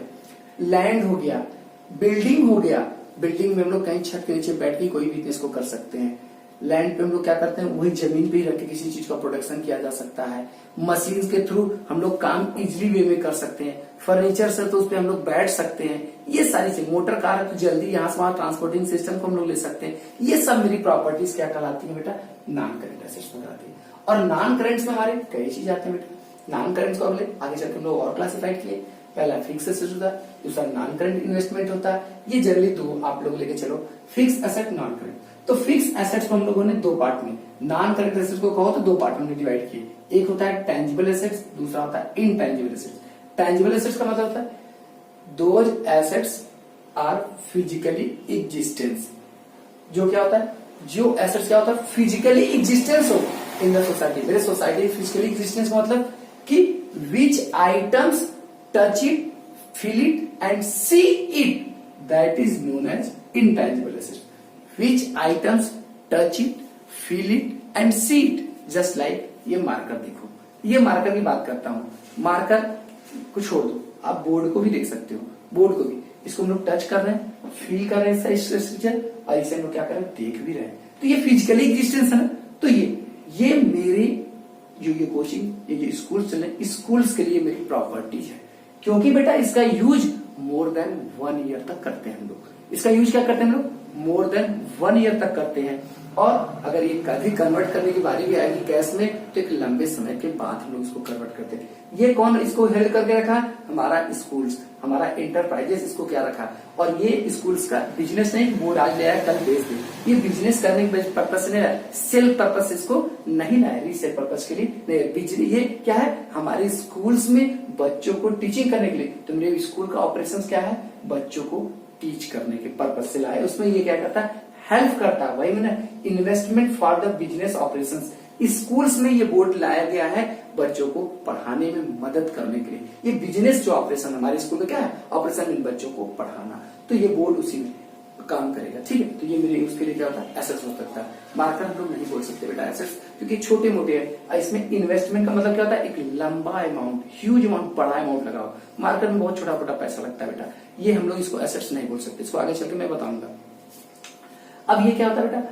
[SPEAKER 1] लैंड हो गया, बिल्डिंग हो गया, बिल्डिंग में हम लोग कहीं छत के नीचे बैठ के कोई बिजनेस को कर सकते हैं। लैंड पे हम लोग क्या करते हैं, वही जमीन पे ही रख के किसी चीज का प्रोडक्शन किया जा सकता है। मशीन के थ्रू हम लोग काम इजिली वे में कर सकते हैं। फर्नीचर से तो उस पर हम लोग बैठ सकते हैं। ये सारी चीज, मोटर कार है तो जल्दी यहाँ से वहां ट्रांसपोर्टिंग सिस्टम को हम लोग ले सकते हैं। ये सब मेरी प्रॉपर्टीज क्या कहलाती है बेटा, नॉन करेंट एसेट्स में कहलाती है। और नॉन करेंट्स में हमारे कई चीज आते हैं बेटा। नॉन करेंट्स को अगले आगे चल के हम लोग और क्लासिफाइड किए। पहला फिक्स एसेट होता है, दूसरा नॉन करेंट इन्वेस्टमेंट होता है। ये जनरली दो आप लोग लेके चलो, फिक्स एसेट, नॉन करेंट। तो फिक्स एसेट्स को हम लोगों ने दो पार्ट में, नॉन करेंट एसेट्स को कहो तो दो पार्ट में डिवाइड किए। एक होता है टेंजिबल एसेट्स, दूसरा होता है इनटेंजिबल एसेट्स। टेंजिबल एसेट्स का मतलब होता है those assets are physically existence. जो क्या होता है, जो एसेट्स क्या होता है, फिजिकली एग्जिस्टेंस हो इन द सोसाइटी। मेरे सोसाइटी फिजिकली एग्जिस्टेंस का मतलब कि which items touch it, feel it and see it, that is known as intangible assets. Which items touch it, feel it and see it. Just like ये marker देखो, ये marker की बात करता हूं। मार्कर को छोड़ दो, आप बोर्ड को भी देख सकते हो। बोर्ड को भी, इसको हम लोग टच कर रहे हैं, फील कर रहे हैं स्ट्रक्चर, और इसे हम लोग क्या कर रहे हैं, देख भी रहे हैं। तो ये फिजिकली एग्जिस्टेंस है ना। तो ये मेरे जो ये कोचिंग, ये स्कूल चले, स्कूल्स के लिए मेरी प्रॉपर्टी है। क्योंकि बेटा इसका यूज मोर देन 1 ईयर तक करते हैं हम लोग। इसका यूज क्या करते हैं हम लोग, मोर देन 1 ईयर तक करते हैं। और अगर ये कभी कन्वर्ट करने की बारी भी आएगी कैश में, तो एक लंबे समय के बाद हम लोग इसको कन्वर्ट करते हैं। ये कौन इसको हेल्ड करके रखा, हमारा स्कूल्स, हमारा एंटरप्राइजेस इसको क्या रखा। और ये स्कूल्स का बिजनेस नहीं, बोर्ड आज ले आया कल बेच दे, ये बिजनेस करने के पर्पज से नहीं लाया, सेल पर्पज इसको नहीं लाया, रीसेल पर्पज के लिए नहीं। ये क्या है, हमारे स्कूल्स में बच्चों को टीचिंग करने के लिए। तो मेरे स्कूल का ऑपरेशन क्या है, बच्चों को टीच करने के पर्पज से लाया। उसमें ये क्या करता है, हेल्प करता है। वही मैंने investment for the business operations, schools में ये बोर्ड लाया गया है बच्चों को पढ़ाने में मदद करने के लिए। ये बिजनेस जो ऑपरेशन हमारे स्कूल में क्या है, ऑपरेशन इन बच्चों को पढ़ाना, तो ये बोर्ड उसी में काम करेगा। ठीक है, तो ये मेरे उसके लिए क्या होता है, एसेट्स हो सकता है। मार्कर हम लोग नहीं बोल सकते बेटा एसेट्स, क्योंकि छोटे मोटे है। इसमें इन्वेस्टमेंट का मतलब क्या होता है, एक लंबा अमाउंट, ह्यूज अमाउंट, बड़ा अमाउंट लगाओ। मार्कर में बहुत छोटा छोटा पैसा लगता है बेटा, ये हम लोग इसको एसेट्स नहीं बोल सकते। इसको आगे चल के मैं बताऊंगा। अब ये क्या होता है बेटा,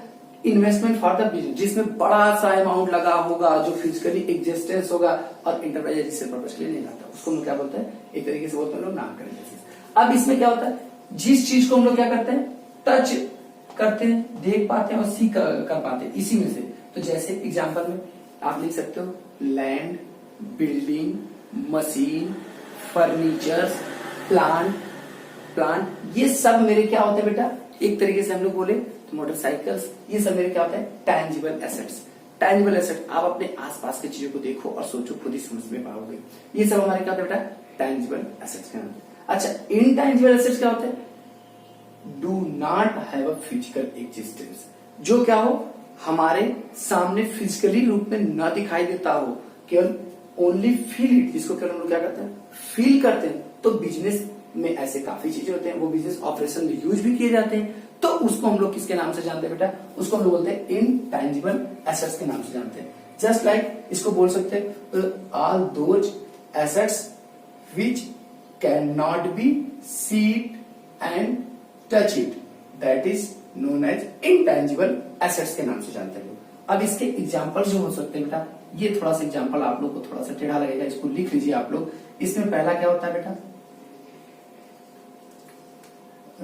[SPEAKER 1] इन्वेस्टमेंट फॉर द बिजनेस, जिसमें बड़ा सा अमाउंट लगा होगा, जो फिजिकली एग्जिस्टेंस होगा और इंटरप्राइज जिससे पर्पज के लिए नहीं आता, उसको हम क्या बोलते हैं, एक तरीके से बोलते हैं लोग नाम करेंगे। अब इसमें क्या होता है, जिस चीज को हम लोग क्या करते हैं, टच करते हैं, देख पाते हैं और सी कर पाते हैं, इसी में से। तो जैसे एग्जांपल में आप लिख सकते हो land, building, machine, furniture, plant, ये सब मेरे क्या होते हैं बेटा, एक तरीके से हम लोग बोले तो मोटरसाइकिल्स, ये सब मेरे क्या होता है, टैंजिबल एसेट्स। टैंजिबल एसेट, आप अपने आसपास की चीजों को देखो और सोचो, खुद ही समझ में पाओगे। ये सब हमारे क्या होता है बेटा, टैंजिबल एसेट्स के नाम। अच्छा, इनटैंजिबल एसेट्स क्या होते हैं, do not have a physical existence, जो क्या हो, हमारे सामने फिजिकली रूप में न दिखाई देता हो, केवल ओनली फील इट, जिसको केवल हम लोग क्या करते हैं, फील करते हैं। तो बिजनेस में ऐसे काफी चीजें होते हैं, वो बिजनेस ऑपरेशन में यूज भी किए जाते हैं। तो उसको हम लोग किसके नाम से जानते हैं बेटा, उसको हम लोग बोलते हैं इनटैंजिबल एसेट्स के नाम से जानते हैं। जस्ट लाइक इसको बोल सकते हैं all those assets which can not be seen and touch it, that is known as intangible assets के नाम से जानते हैं लोग। अब इसके एग्जाम्पल जो हो सकते हैं बेटा, ये थोड़ा सा एग्जाम्पल आप लोग को थोड़ा सा टेढ़ा लगेगा, इसको लिख लीजिए आप लोग। इसमें पहला क्या होता है बेटा,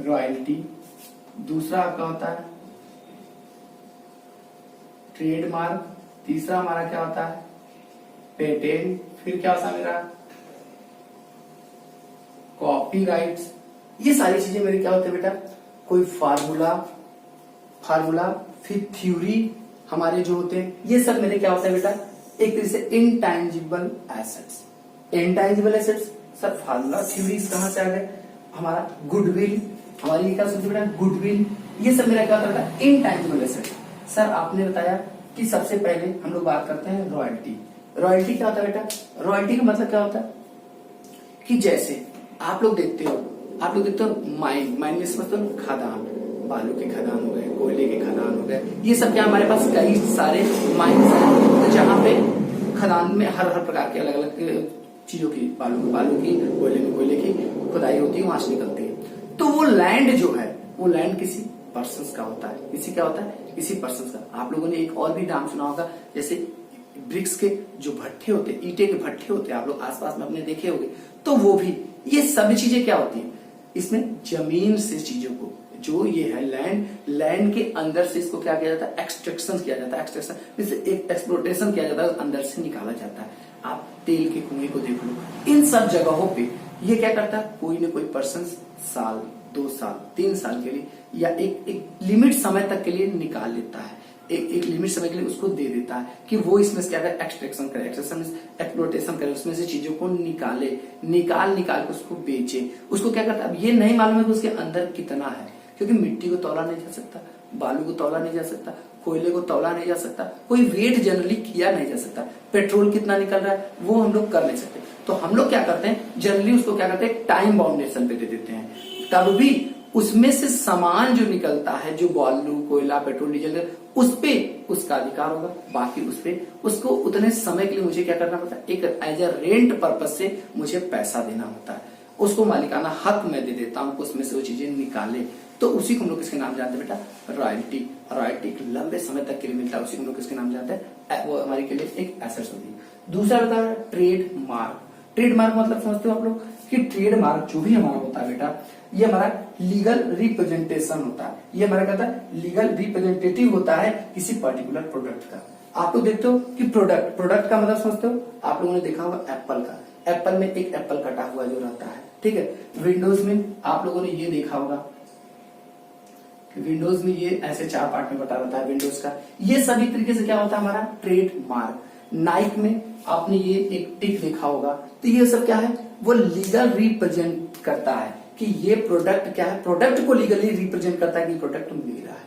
[SPEAKER 1] रॉयल्टी, दूसरा आपका होता है ट्रेडमार्क, तीसरा हमारा क्या होता है पेटेंट, फिर क्या होता है मेरा कॉपीराइट्स। ये सारी चीजें मेरे क्या होते हैं बेटा, कोई फार्मूला, फिर थ्योरी हमारे जो होते हैं, ये सब मेरे क्या होता है बेटा, एक तरीके से intangible assets. Intangible assets sir, formula, theories कहां से आ गए, हमारा गुडविल, हमारी ये क्या सोचते बेटा, गुडविल, ये सब मेरा क्या होता है इनटैंजिबल एसेट। सर आपने बताया कि सबसे पहले हम लोग बात करते हैं रॉयल्टी। रॉयल्टी क्या होता है बेटा, रॉयल्टी का मतलब क्या होता है कि जैसे आप लोग देखते हो माइन में समझते हो खदान, बालू के खदान हो गए, कोयले के खदान हो गए, ये सब क्या हमारे पास कई सारे माइंस हैं, तो जहां पे खदान में हर प्रकार के अलग अलग चीजों की, बालू की, कोयले की खुदाई होती है, वहां से निकलती है। तो वो लैंड जो है, वो लैंड किसी पर्सन का होता है। किसी क्या होता है? किसी पर्सन का। आप लोगों ने एक और भी नाम सुना होगा, जैसे ब्रिक्स के जो भट्ठे होते हैं, ईंटे के भट्ठे होते हैं, आप लोग आसपास में अपने देखे होंगे। तो वो भी, ये सभी चीजें क्या होती है? इसमें जमीन से चीजों को, जो ये है लैंड के अंदर से इसको क्या किया जाता है? एक्सट्रैक्शन किया जाता है। एक्सट्रैक्शन इसे एक एक्सप्लोटेशन किया जाता है, अंदर से निकाला जाता है। आप तेल के कुएं को देख लो, इन सब जगहों पे ये क्या करता है? कोई ना कोई पर्सन साल, 2 साल, 3 साल के लिए या एक लिमिट समय तक के लिए निकाल लेता है, एक लिमिट समय के लिए उसको दे देता है कि वो इसमें से क्या करे? एक्सट्रैक्शन करे, एक्सप्लोटेशन करे, उसमें से चीजों को निकाल के उसको बेचे। उसको क्या करता है? अब ये नहीं मालूम है कि उसके अंदर कितना है, क्योंकि मिट्टी को तौला नहीं जा सकता, बालू को तौला नहीं जा सकता, कोयले को तौला नहीं जा सकता, कोई वेट जनरली किया नहीं जा सकता। पेट्रोल कितना निकल रहा है वो हम लोग कर नहीं सकते। तो हम लोग क्या करते हैं? जनरली उसको क्या करते हैं? टाइम बाउंडेशन पे दे देते हैं। तब भी उसमें से सामान जो निकलता है, जो बालू, कोयला, पेट्रोल, डीजल, उस पे उसका अधिकार होगा। बाकी उस पे उसको उतने समय के लिए मुझे क्या करना पड़ता है? एक एज ए रेंट पर्पज से मुझे पैसा देना होता है। उसको मालिकाना हक मैं दे देता हूँ, उसमें से वो चीजें निकाले। तो उसी को हम लोग किसके नाम जानते हैं बेटा? रॉयल्टी। रॉयल्टी एक लंबे समय तक के लिए मिलता है, उसी को हम लोग किसके नाम जानते हैं? वो हमारे के लिए एक एसेट्स होती है। दूसरा बता रहा है ट्रेडमार्क। ट्रेडमार्क मतलब समझते हो आप लोग कि ट्रेडमार्क जो भी हमारा होता है बेटा, ये हमारा लीगल रिप्रेजेंटेशन होता है। ये हमारा कहता है लीगल रिप्रेजेंटेटिव होता है किसी पर्टिकुलर प्रोडक्ट का। आप लोग देखते हो कि प्रोडक्ट का मतलब समझते हो? आप लोगों ने देखा होगा एप्पल का, एप्पल में एक एप्पल कटा हुआ जो रहता है, ठीक है। विंडोज में आप लोगों ने ये देखा होगा, विंडोज में ये ऐसे 4 पार्ट में बटा रहता है विंडोज का। ये सभी तरीके से क्या होता है? हमारा ट्रेडमार्क। नाइक में आपने ये एक टिक देखा होगा, तो ये सब क्या है? वो लीगल रिप्रेजेंट करता है कि ये प्रोडक्ट क्या है? प्रोडक्ट को लीगली रिप्रेजेंट करता है कि प्रोडक्ट मेरा है,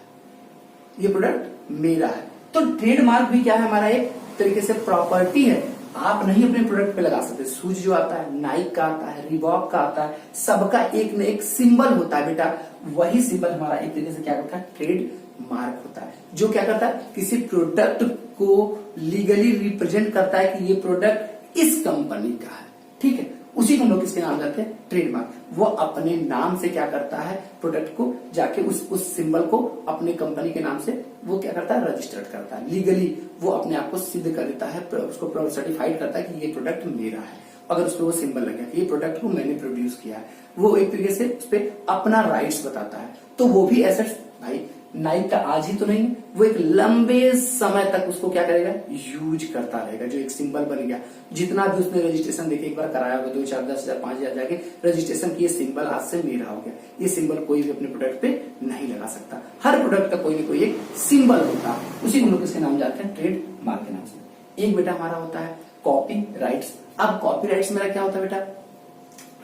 [SPEAKER 1] ये प्रोडक्ट मेरा है। तो ट्रेडमार्क भी क्या है? हमारा एक तरीके से प्रॉपर्टी है। आप नहीं अपने प्रोडक्ट पे लगा सकते। शूज जो आता है, नाइक का आता है, रिबॉक का आता है, सबका एक न एक सिंबल होता है बेटा। वही सिंबल हमारा एक तरीके से क्या करता है? ट्रेड मार्क होता है, जो क्या करता है? किसी प्रोडक्ट को लीगली रिप्रेजेंट करता है कि ये प्रोडक्ट इस कंपनी का है, ठीक है। उसी को हम लोग किसके नाम जाते हैं? ट्रेडमार्क। वो अपने नाम से क्या करता है? प्रोडक्ट को जाके उस सिंबल को अपने कंपनी के नाम से वो क्या करता है? रजिस्टर्ड करता है। लीगली वो अपने आप को सिद्ध कर देता है, उसको सर्टिफाइड करता है कि ये प्रोडक्ट मेरा है। अगर उसको वो सिंबल लगे कि ये प्रोडक्ट को मैंने प्रोड्यूस किया है, वो एक तरीके से उस पर अपना राइट्स बताता है। तो वो भी एसेट्स भाई नाइक का आज ही तो नहीं, वो एक लंबे समय तक उसको क्या करेगा? यूज करता रहेगा। जो एक सिंबल बन गया, जितना भी उसने रजिस्ट्रेशन देखे एक बार कराया होगा, 2, 4, 10 हजार 5 हजार जाके रजिस्ट्रेशन की, ये सिंबल आज से मेरा हो गया। ये सिंबल कोई भी अपने प्रोडक्ट पे नहीं लगा सकता। हर प्रोडक्ट का कोई ना कोई एक सिंबल होता है, उसी को हम लोग किसके नाम जाते हैं? ट्रेड मार्क के नाम से। एक बेटा हमारा होता है कॉपी राइट्स। अब कॉपी राइट्स मेरा क्या होता है बेटा?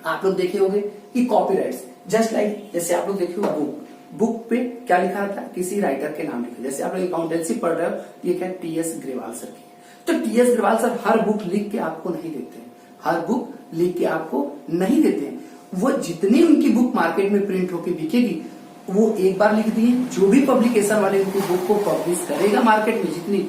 [SPEAKER 1] आप लोग देखे होंगे कि कॉपी राइट्स जस्ट लाइक, जैसे आप लोग देखे हो बुक पे क्या लिखा रहता है? किसी राइटर के नाम लिखा। जैसे आप लोग अकाउंटेंसी पढ़ रहे हो, ये क्या? टीएस ग्रेवाल सर की। तो टीएस ग्रेवाल सर हर बुक लिख के आपको नहीं देते हैं, हर बुक लिख के आपको नहीं देते हैं। वो जितनी उनकी बुक मार्केट में प्रिंट होकर बिकेगी, वो एक बार लिख दिए। जो भी पब्लिकेशन वाले उनकी बुक को पब्लिश करेगा मार्केट में, जितनी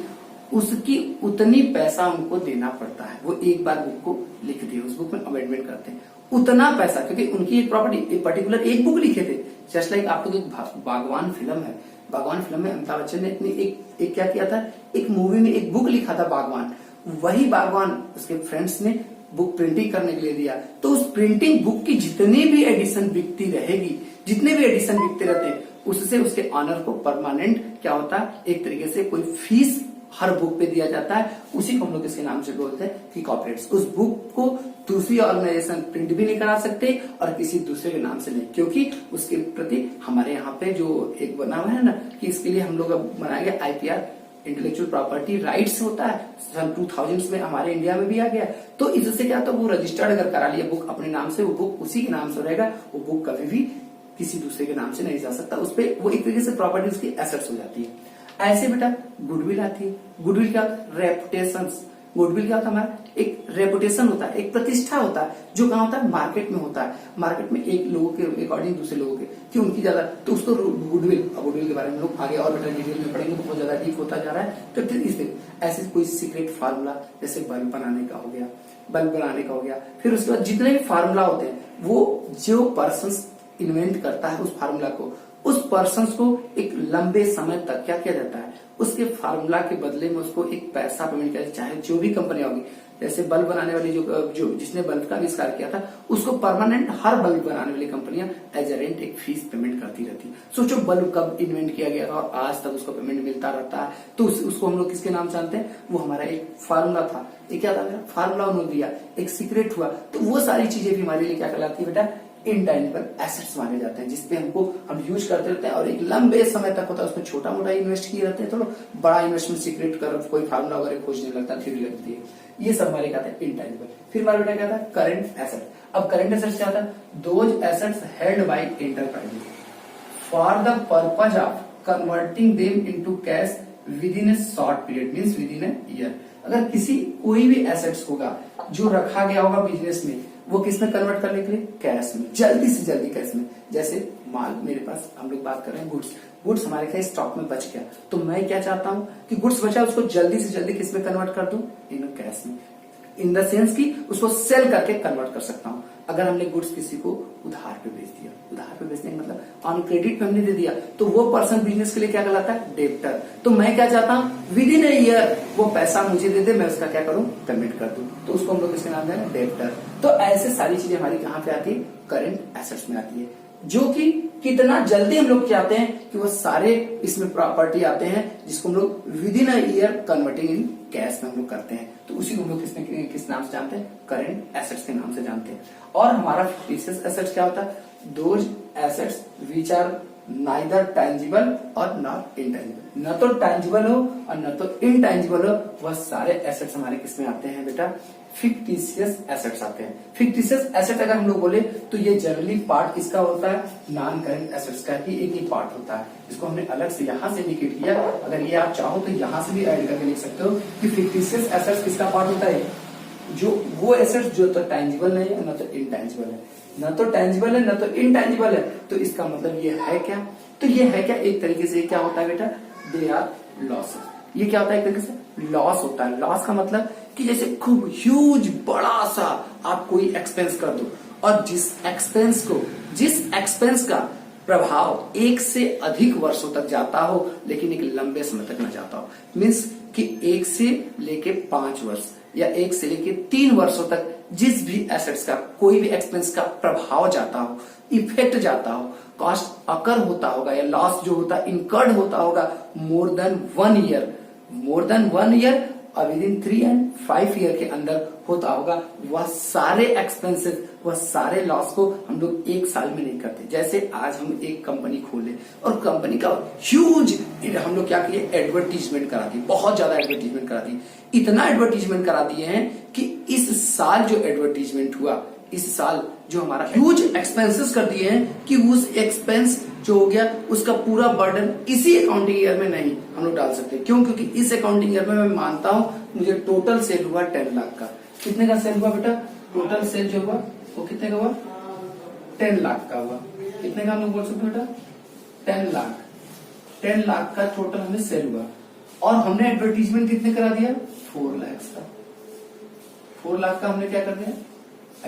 [SPEAKER 1] उसकी उतनी पैसा उनको देना पड़ता है। वो एक बार बुक को लिख दिए, उस बुक में अमेंडमेंट करते हैं, उतना पैसा, क्योंकि उनकी एक प्रॉपर्टी, एक पर्टिकुलर एक बुक लिखे थे। जस्ट लाइक आपको एक बागवान फिल्म है, बागवान फिल्म में अमिताभ बच्चन ने अपनी एक क्या किया था? एक मूवी में एक बुक लिखा था बागवान। वही बागवान उसके फ्रेंड्स ने बुक प्रिंटिंग करने के लिए दिया। तो उस प्रिंटिंग बुक की जितनी भी एडिशन बिकती रहेगी, जितने भी एडिशन बिकते रहते हैं, उससे उसके ऑनर को परमानेंट क्या होता है? एक तरीके से कोई फीस हर बुक पे दिया जाता है। उसी को हम लोग इसके नाम से बोलते हैं कि कॉपीराइट्स। उस बुक को दूसरी ऑर्गेनाइजेशन प्रिंट भी नहीं करा सकते और किसी दूसरे के नाम से नहीं, क्योंकि उसके प्रति हमारे यहाँ पे जो एक बना हुआ है ना कि इसके लिए हम लोग अब बनाया गया आईपीआर, इंटेलेक्चुअल प्रॉपर्टी राइट्स होता है। सन 2000 में हमारे इंडिया में भी आ गया। तो इससे क्या होता है? वो रजिस्टर्ड अगर करा लिया बुक अपने नाम से, वो बुक उसी के नाम से रहेगा। वो बुक कभी भी किसी दूसरे के नाम से नहीं जा सकता। उस पर वो एक तरीके से प्रॉपर्टी उसकी एसेट्स हो जाती है। ऐसे बेटा गुडविल आती है। गुडविल क्या? रेपुटेशन। गुडविल क्या होता है? हमारा एक रेपुटेशन होता है, एक प्रतिष्ठा होता है, जो कहाँ होता है? मार्केट में होता है। मार्केट में एक लोगों के अकॉर्डिंग दूसरे लोगों के कि उनकी ज्यादा, तो उसको गुडविल। गुडविल के बारे में लोग आगे और बेटर डिटेल में पढ़ेंगे तो बहुत ज्यादा डीप होता जा रहा है। तो इसलिए ऐसे कोई सीक्रेट फार्मूला, जैसे बल्ब बनाने का हो गया, बल्ब बनाने का हो गया, फिर उसके बाद जितने भी फार्मूला होते हैं, वो जो पर्सन इन्वेंट करता है उस फार्मूला को, उस पर्सन को एक लंबे समय तक क्या किया जाता है, उसके फार्मूला के बदले में उसको एक पैसा पेमेंट किया, चाहे जो भी कंपनी होगी। जैसे बल्ब बनाने वाली जो जिसने बल्ब का आविष्कार किया था, उसको परमानेंट हर बल्ब बनाने वाली कंपनियां एज ए रेंट एक फीस पेमेंट करती रहती। सोचो बल्ब कब इन्वेंट किया गया था और आज तक उसको पेमेंट मिलता रहता है। तो उसको हम लोग किसके नाम से जानते हैं, वो हमारा एक फार्मूला था। ये क्या था, मेरा फार्मूला उन्होंने दिया, एक सीक्रेट हुआ। तो वो सारी चीजें भी हमारे लिए क्या कहलाती है बेटा, इनटेंजिबल एसेट्स माने जाते हैं, जिसपे हम यूज करते रहते हैं और एक लंबे समय तक होता है। उसमें छोटा मोटा इन्वेस्ट किए रहते हैं, थोड़ा बड़ा इन्वेस्टमेंट सीक्रेट कर कोई फार्मूला वगैरह खोजने लगता है, थ्योरी लगती है। ये सब हमारे कहते हैं इनटेंजिबल। फिर हमारा बेटा क्या था, करंट एसेट। अब करंट एसेट्स क्या था, those assets held by enterprises for the purpose of converting them into cash with in A short period, means with in a year. अगर किसी कोई भी एसेट्स होगा जो रखा गया होगा बिजनेस में, वो किस में कन्वर्ट करने के लिए, कैश में, जल्दी से जल्दी कैश में। जैसे माल मेरे पास, हम लोग बात कर रहे हैं गुड्स हमारे क्या स्टॉक में बच गया, तो मैं क्या चाहता हूं कि गुड्स बचा उसको जल्दी से जल्दी किस में कन्वर्ट कर दूं, इन कैश में। इन द सेंस कि उसको सेल करके कन्वर्ट कर सकता हूं। अगर हमने गुड्स किसी को उधार पे बेच दिया, उधार पे बेचने का मतलब ऑन क्रेडिट पे हमने दे दिया, तो वो पर्सन बिजनेस के लिए क्या कहलाता है, डेब्टर। तो मैं क्या चाहता हूं, विद इन ए ईयर वो पैसा मुझे दे दे, मैं उसका क्या करूं, पेमेंट कर दूं। तो उसको हम लोग किसके नाम दें, डेब्टर। तो ऐसे सारी चीजें हमारी कहां पे आती है, करंट एसेट्स में आती है, जो कि कितना जल्दी हम लोग चाहते हैं कि वो सारे इसमें प्रॉपर्टी आते हैं, जिसको हम लोग with in a year converting in cash में हम लोग करते हैं। तो उसी को हम लोग किस नाम से जानते हैं, करंट एसेट्स के नाम से जानते हैं। और हमारा फिक्स्ड एसेट्स क्या होता है, those assets which are neither tangible और नॉट इंटेंजिबल। न तो टेंजिबल हो और न तो इनटेंजिबल हो, वह सारे एसेट्स हमारे किसमें आते हैं बेटा, फिक्टिशियस एसेट्स आते हैं। फिक्टिशियस एसेट अगर हम लोग बोले तो ये जनरली पार्ट किसका होता है, नॉन करंट एसेट्स का ही एक ही पार्ट होता है। इसको हमने अलग से यहां से इंडिकेट किया, अगर ये आप चाहो तो यहां से भी ऐड करके लिख सकते हो कि फिक्टिशियस एसेट्स किसका पार्ट होता है, जो वो एसेट्स जो तो टेंजिबल नहीं है, न तो इनटेंजिबल है, न तो टेंजिबल है न तो इनटेंजिबल है। तो इसका मतलब ये है क्या, तो ये है क्या, एक तरीके से क्या होता है बेटा, दे आर लॉस। ये क्या होता है, एक तरीके से लॉस होता है। लॉस का मतलब कि जैसे खूब ह्यूज बड़ा सा आप कोई एक्सपेंस कर दो, और जिस एक्सपेंस का प्रभाव 1 से अधिक वर्षों तक जाता हो, लेकिन एक लंबे समय तक न जाता हो। मीन्स कि 1 से लेके 5 वर्ष या 1 से लेके 3 वर्षों तक जिस भी एसेट्स का कोई भी एक्सपेंस का प्रभाव जाता हो, इफेक्ट जाता हो, कॉस्ट अकर होता होगा या लॉस जो होता है इनकर्ड होता होगा मोर देन 1 ईयर और विद इन 3 and 5 ईयर के अंदर होता होगा, वह सारे एक्सपेंसेस, वह सारे लॉस को हम लोग 1 साल में नहीं करते। जैसे आज हम एक कंपनी खोले और कंपनी का ह्यूज हम लोग क्या किए, एडवर्टीजमेंट करा दी, बहुत ज्यादा एडवर्टीजमेंट करा दी। इतना एडवर्टीजमेंट करा दिए हैं कि इस साल जो एडवर्टीजमेंट हुआ, इस साल जो हमारा ह्यूज एक्सपेंसेस कर दिए हैं कि उस एक्सपेंस जो हो गया उसका पूरा बर्डन इसी अकाउंटिंग ईयर में नहीं हम लोग डाल सकते। क्यों, क्योंकि इस अकाउंटिंग ईयर में मैं मानता हूं मुझे टोटल सेल हुआ 10 लाख का। कितने का सेल हुआ बेटा, टोटल सेल जो हुआ वो कितने का हुआ, 10 लाख का हुआ। कितने का हम लोग बोल सकते बेटा, 10 लाख का टोटल हमें सेल हुआ, और हमने एडवर्टीजमेंट कितने करा दिया, 4 लाख का। 4 लाख का हमने क्या कर दिया,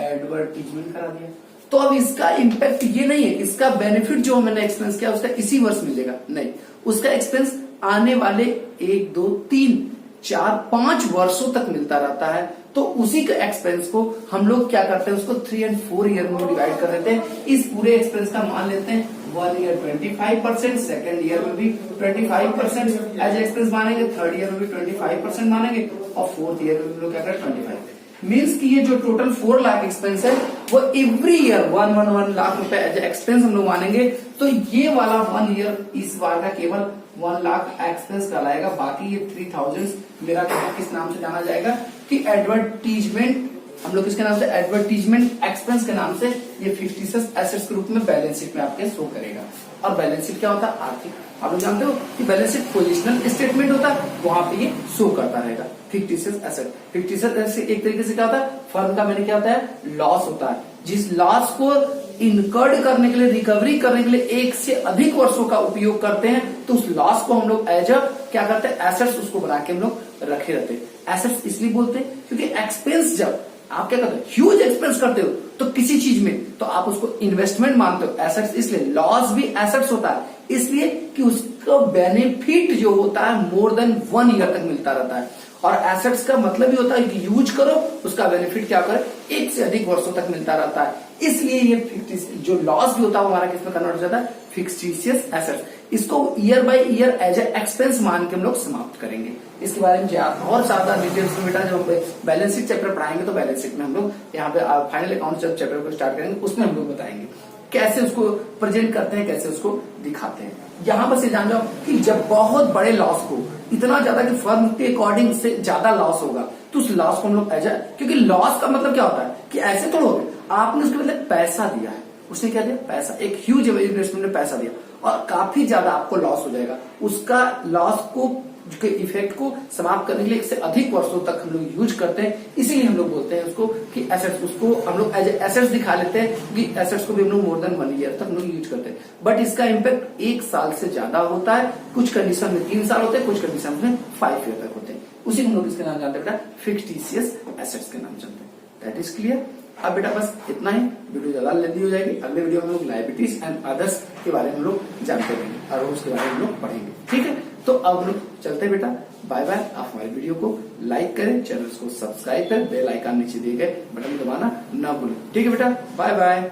[SPEAKER 1] एडवर्टीजमेंट करा दिया। तो अब इसका इम्पैक्ट ये नहीं है, इसका बेनिफिट जो मैंने एक्सपेंस किया उसका इसी वर्ष मिलेगा, नहीं, उसका एक्सपेंस आने वाले 1, 2, 3, 4, 5 वर्षों तक मिलता रहता है। तो उसी के एक्सपेंस को हम लोग क्या करते हैं, उसको 3 and 4 ईयर में डिवाइड कर देते हैं। इस पूरे एक्सपेंस का मान लेते हैं 1 ईयर 25%, सेकेंड ईयर में भी 25% एज एक्सपेंस मानेंगे, थर्ड ईयर में भी 25% मानेंगे, और फोर्थ ईयर में हम लोग क्या करें 25। मीन्स कि ये जो टोटल 4 लाख एक्सपेंस है वो एवरी ईयर 1 लाख रुपए एज एक्सपेंस हम लोग मानेंगे। तो ये वाला 1 ईयर इस बार का केवल 1 लाख एक्सपेंस कहलाएगा, बाकी ये 3000 मेरा किस नाम से जाना जाएगा कि एडवर्टीजमेंट, हम लोग किसके नाम से, एडवर्टीजमेंट एक्सपेंस के नाम से ये फिक्टिशियस एसेट्स के रूप में बैलेंस शीट में आपके शो करेगा। और बैलेंस शीट क्या होता है, आर्थिक, आप लोग जानते हो कि बैलेंस शीट पोजिशनल स्टेटमेंट होता है, वहां पे ये शो करता रहेगा फिक्टिशियस एसेट। फिक्टिशियस एसेट एक तरीके से क्या होता है, फर्म का मैंने क्या होता है, लॉस होता है, जिस लॉस को इनकर्ड करने के लिए, रिकवरी करने के लिए 1 से अधिक वर्षों का उपयोग करते हैं, तो उस लॉस को हम लोग एज अ क्या करते हैं, एसेट्स उसको बना के हम लोग रखे रहते हैं। एसेट्स इसलिए बोलते हैं क्योंकि एक्सपेंस जब आप क्या करते हो, ह्यूज एक्सपेंस करते हो तो किसी चीज में, तो आप उसको इन्वेस्टमेंट मानते हो, एसेट्स। इसलिए लॉस भी एसेट्स होता है, इसलिए कि उसका बेनिफिट जो होता है मोर देन 1 ईयर तक मिलता रहता है। और एसेट्स का मतलब ही होता है कि यूज करो, उसका बेनिफिट क्या करे, 1 से अधिक वर्षों तक मिलता रहता है। इसलिए ये जो लॉस भी होता है वो हमारा किसमें कन्वर्ट हो जाता है, फिक्टिशियस एसेट्स। इसको year by year as a expense मान के हम लोग समाप्त करेंगे। इसके बारे में और ज्यादा डिटेल्स में बेटा जब हम बैलेंस शीट चैप्टर पढ़ाएंगे तो बैलेंस शीट में हम लोग यहाँ पे फाइनल अकाउंट जब चैप्टर को स्टार्ट करेंगे उसमें हम लोग बताएंगे कैसे उसको प्रेजेंट करते हैं, कैसे उसको दिखाते हैं। यहां बस ये जान जाओ कि जब बहुत बड़े लॉस को, इतना ज्यादा कि फर्म के अकॉर्डिंग से ज्यादा लॉस होगा, तो उस लॉस को हम लोग एज, क्योंकि लॉस का मतलब क्या होता है कि ऐसे थोड़ा हो गया, आपने उसके बदले पैसा दिया है, उसने क्या दिया, पैसा, एक ह्यूज इन्वेस्टमेंट में पैसा दिया और काफी ज्यादा आपको लॉस हो जाएगा। उसका लॉस को के इफेक्ट को समाप्त करने के लिए 1 से अधिक वर्षों तक हम लोग यूज करते हैं। इसीलिए हम लोग बोलते हैं उसको कि एसेट्स, उसको हम लोग एज एसेट्स दिखा लेते हैं कि एसेट्स को भी हम लोग मोर देन 1 ईयर तक हम लोग यूज करते हैं। बट इसका इम्पैक्ट 1 साल से ज्यादा होता है, कुछ कंडीशन में 3 साल होते हैं, कुछ कंडीशन में 5 ईयर तक होते हैं। उसी को हम लोग इसके नाम जानते हैं बेटा, फिक्टिशियस एसेट्स के नाम जानते हैं। That is clear. अब बेटा बस इतना ही, वीडियो ज्यादा लेंदी हो जाएगी। अगले वीडियो में हम लोग लायबिलिटीज एंड अदर्स के बारे में हम लोग जानते रहेंगे और उसके बारे में हम लोग पढ़ेंगे। ठीक है, तो अब हम लोग चलते हैं बेटा, बाय बाय। आप हमारे वीडियो को लाइक करें, चैनल को सब्सक्राइब करें, बेल आइकन नीचे दिए गए बटन दबाना ना भूलें। ठीक है बेटा, बाय बाय।